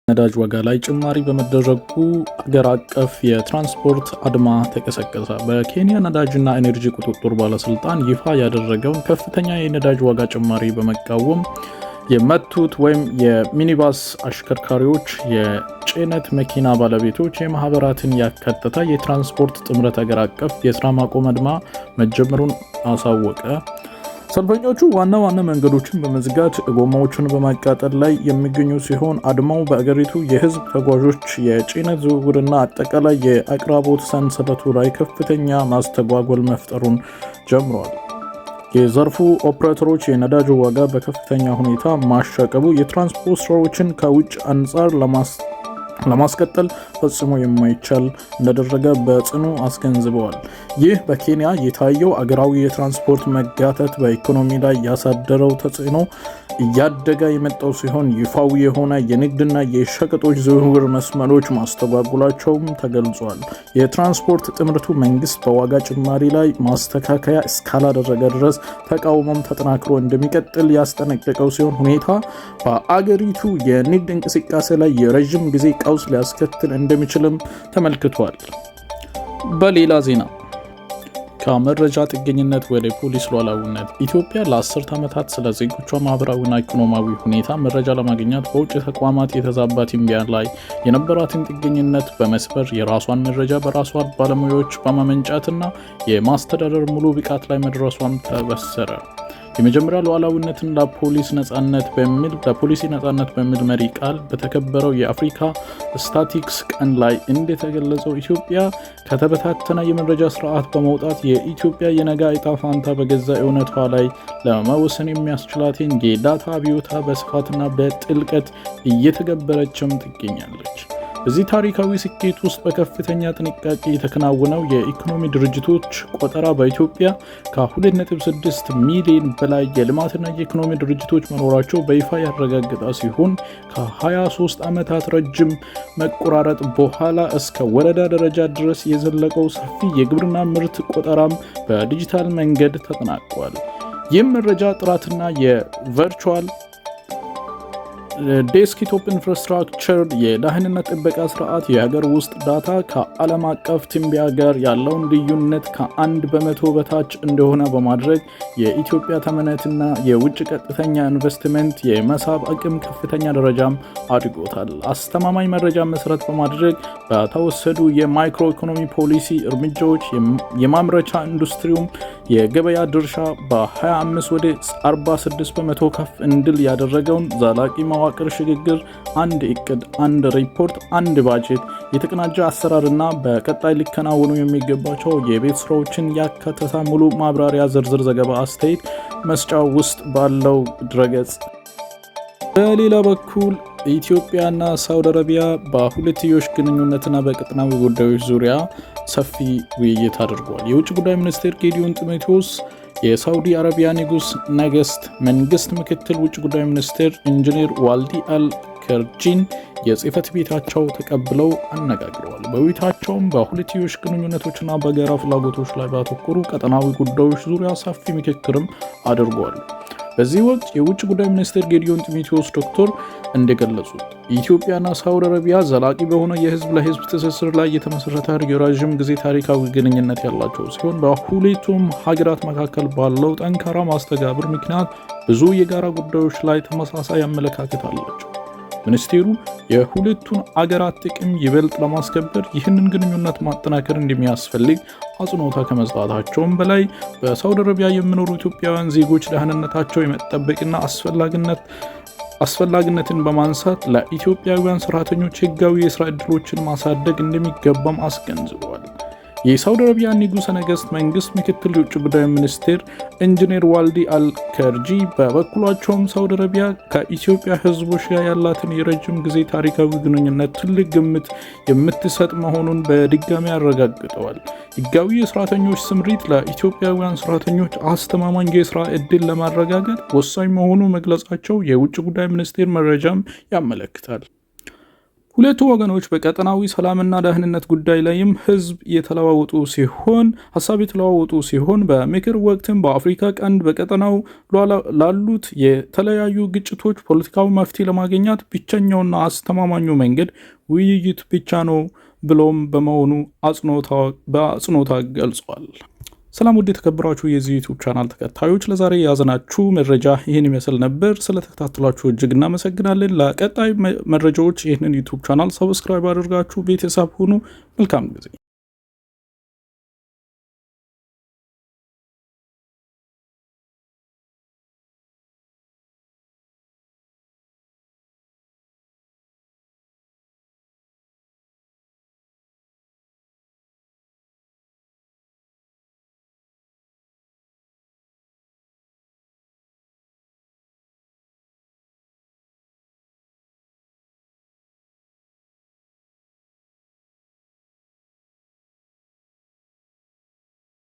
ነዳጅ ዋጋ ላይ ጭማሪ በመደረጉ አገር አቀፍ የትራንስፖርት አድማ ተቀሰቀሰ። በኬንያ ነዳጅና ኤነርጂ ቁጥጥር ባለስልጣን ይፋ ያደረገውን ከፍተኛ የነዳጅ ዋጋ ጭማሪ በመቃወም የመቱት ወይም የሚኒባስ አሽከርካሪዎች፣ የጭነት መኪና ባለቤቶች፣ የማህበራትን ያካተተ የትራንስፖርት ጥምረት አገር አቀፍ የስራ ማቆም አድማ መጀመሩን አሳወቀ። ሰልፈኞቹ ዋና መንገዶችን በመዝጋት ጎማዎችን በማቃጠል ላይ የሚገኙ ሲሆን አድማው በአገሪቱ የህዝብ ተጓዦች የጭነት ዝውውርና አጠቃላይ የአቅራቦት ሰንሰለቱ ላይ ከፍተኛ ማስተጓጎል መፍጠሩን ጀምሯል። የዘርፉ ኦፕሬተሮች የነዳጅ ዋጋ በከፍተኛ ሁኔታ ማሻቀቡ የትራንስፖርት ስራዎችን ከውጭ አንጻር ለማስቀጠል ፈጽሞ የማይቻል እንደደረገ በጽኑ አስገንዝበዋል። ይህ በኬንያ የታየው አገራዊ የትራንስፖርት መጋተት በኢኮኖሚ ላይ ያሳደረው ተጽዕኖ እያደገ የመጣው ሲሆን ይፋዊ የሆነ የንግድና የሸቀጦች ዝውውር መስመሮች ማስተጓጉላቸውም ተገልጿል። የትራንስፖርት ጥምረቱ መንግስት በዋጋ ጭማሪ ላይ ማስተካከያ እስካላደረገ ድረስ ተቃውሞም ተጠናክሮ እንደሚቀጥል ያስጠነቀቀው ሲሆን ሁኔታ በአገሪቱ የንግድ እንቅስቃሴ ላይ የረዥም ጊዜ ቀውስ ሊያስከትል እንደሚችልም ተመልክቷል። በሌላ ዜና ከመረጃ ጥገኝነት ወደ ፖሊስ ሉዓላዊነት ኢትዮጵያ ለ10 ዓመታት ስለ ዜጎቿ ማህበራዊና ኢኮኖሚያዊ ሁኔታ መረጃ ለማግኘት በውጭ ተቋማት የተዛባ ትንበያ ላይ የነበራትን ጥገኝነት በመስበር የራሷን መረጃ በራሷ ባለሙያዎች በማመንጨትና የማስተዳደር ሙሉ ብቃት ላይ መድረሷን ተበሰረ። የመጀመሪያ ሉዓላዊነትን ለፖሊሲ ነጻነት በሚል መሪ ቃል በተከበረው የአፍሪካ ስታቲስቲክስ ቀን ላይ እንደተገለጸው ኢትዮጵያ ከተበታተነ የመረጃ ስርዓት በመውጣት የኢትዮጵያ የነገ ዕጣ ፈንታ በገዛ እውነቷ ላይ ለመወሰን የሚያስችላትን የዳታ አብዮታ በስፋትና በጥልቀት እየተገበረችም ትገኛለች። በዚህ ታሪካዊ ስኬት ውስጥ በከፍተኛ ጥንቃቄ የተከናወነው የኢኮኖሚ ድርጅቶች ቆጠራ በኢትዮጵያ ከ2.6 ሚሊዮን በላይ የልማትና የኢኮኖሚ ድርጅቶች መኖራቸው በይፋ ያረጋገጠ ሲሆን ከ23 ዓመታት ረጅም መቆራረጥ በኋላ እስከ ወረዳ ደረጃ ድረስ የዘለቀው ሰፊ የግብርና ምርት ቆጠራም በዲጂታል መንገድ ተጠናቋል። ይህም መረጃ ጥራትና የቨርቹዋል ዴስክቶፕ ኢንፍራስትራክቸር፣ የደህንነት ጥበቃ ስርዓት፣ የሀገር ውስጥ ዳታ ከዓለም አቀፍ ትንበያ ጋር ያለውን ልዩነት ከ1 በመቶ በታች እንደሆነ በማድረግ የኢትዮጵያ ተመነትና የውጭ ቀጥተኛ ኢንቨስትመንት የመሳብ አቅም ከፍተኛ ደረጃም አድጎታል። አስተማማኝ መረጃ መሰረት በማድረግ በተወሰዱ የማይክሮ ኢኮኖሚ ፖሊሲ እርምጃዎች የማምረቻ ኢንዱስትሪውም የገበያ ድርሻ በ25 ወደ 46 በመቶ ከፍ እንድል ያደረገውን ዘላቂ መዋቅር ሽግግር፣ አንድ እቅድ፣ አንድ ሪፖርት፣ አንድ ባጀት፣ የተቀናጀ አሰራርና በቀጣይ ሊከናወኑ የሚገባቸው የቤት ስራዎችን ያካተተ ሙሉ ማብራሪያ ዝርዝር ዘገባ አስተያየት መስጫ ውስጥ ባለው ድረገጽ። በሌላ በኩል ኢትዮጵያና ሳውዲ አረቢያ በሁለትዮሽ ግንኙነትና በቀጠናዊ ጉዳዮች ዙሪያ ሰፊ ውይይት አድርጓል። የውጭ ጉዳይ ሚኒስትር ጌዲዮን ጢሞቴዎስ የሳውዲ አረቢያ ንጉስ ነገስት መንግስት ምክትል ውጭ ጉዳይ ሚኒስትር ኢንጂነር ዋልዲ አል-ከርጂን የጽህፈት ቤታቸው ተቀብለው አነጋግረዋል። በውይይታቸውም በሁለትዮሽ ግንኙነቶችና በጋራ ፍላጎቶች ላይ ባተኮሩ ቀጠናዊ ጉዳዮች ዙሪያ ሰፊ ምክክርም አድርጓል። በዚህ ወቅት የውጭ ጉዳይ ሚኒስትር ጌዲዮን ጢሞቴዎስ ዶክተር እንደገለጹት ኢትዮጵያና ሳውዲ አረቢያ ዘላቂ በሆነ የህዝብ ለህዝብ ትስስር ላይ የተመሰረተ የረዥም ጊዜ ታሪካዊ ግንኙነት ያላቸው ሲሆን በሁለቱም ሀገራት መካከል ባለው ጠንካራ ማስተጋብር ምክንያት ብዙ የጋራ ጉዳዮች ላይ ተመሳሳይ አመለካከት አላቸው። ሚኒስቴሩ የሁለቱን አገራት ጥቅም ይበልጥ ለማስከበር ይህንን ግንኙነት ማጠናከር እንደሚያስፈልግ አጽንኦት ከመስጠታቸውም በላይ በሳውዲ አረቢያ የሚኖሩ ኢትዮጵያውያን ዜጎች ደህንነታቸው የመጠበቅና አስፈላጊነትን በማንሳት ለኢትዮጵያውያን ሰራተኞች ህጋዊ የስራ ዕድሎችን ማሳደግ እንደሚገባም አስገንዝበዋል። የሳውዲ አረቢያ ንጉሠ ነገሥት መንግስት ምክትል የውጭ ጉዳይ ሚኒስትር ኢንጂነር ዋልዲ አል-ከርጂ በበኩላቸውም ሳውዲ አረቢያ ከኢትዮጵያ ህዝቦች ጋር ያላትን የረጅም ጊዜ ታሪካዊ ግንኙነት ትልቅ ግምት የምትሰጥ መሆኑን በድጋሚ አረጋግጠዋል። ህጋዊ የሰራተኞች ስምሪት ለኢትዮጵያውያን ሰራተኞች አስተማማኝ የስራ ዕድል ለማረጋገጥ ወሳኝ መሆኑ መግለጻቸው የውጭ ጉዳይ ሚኒስቴር መረጃም ያመለክታል። ሁለቱ ወገኖች በቀጠናዊ ሰላምና ደህንነት ጉዳይ ላይም ሀሳብ የተለዋወጡ ሲሆን በምክር ወቅትም በአፍሪካ ቀንድ በቀጠናው ላሉት የተለያዩ ግጭቶች ፖለቲካዊ መፍትሄ ለማግኘት ብቸኛውና አስተማማኙ መንገድ ውይይት ብቻ ነው ብሎም በመሆኑ በአጽንኦት ገልጿል። ሰላም ውድ የተከበራችሁ የዚህ ዩቲዩብ ቻናል ተከታዮች ለዛሬ ያዘናችሁ መረጃ ይህን ይመስል ነበር። ስለተከታተላችሁ እጅግ እናመሰግናለን። ለቀጣይ መረጃዎች ይህንን ዩቲዩብ ቻናል ሰብስክራይብ አድርጋችሁ ቤተሰብ ሁኑ። መልካም ጊዜ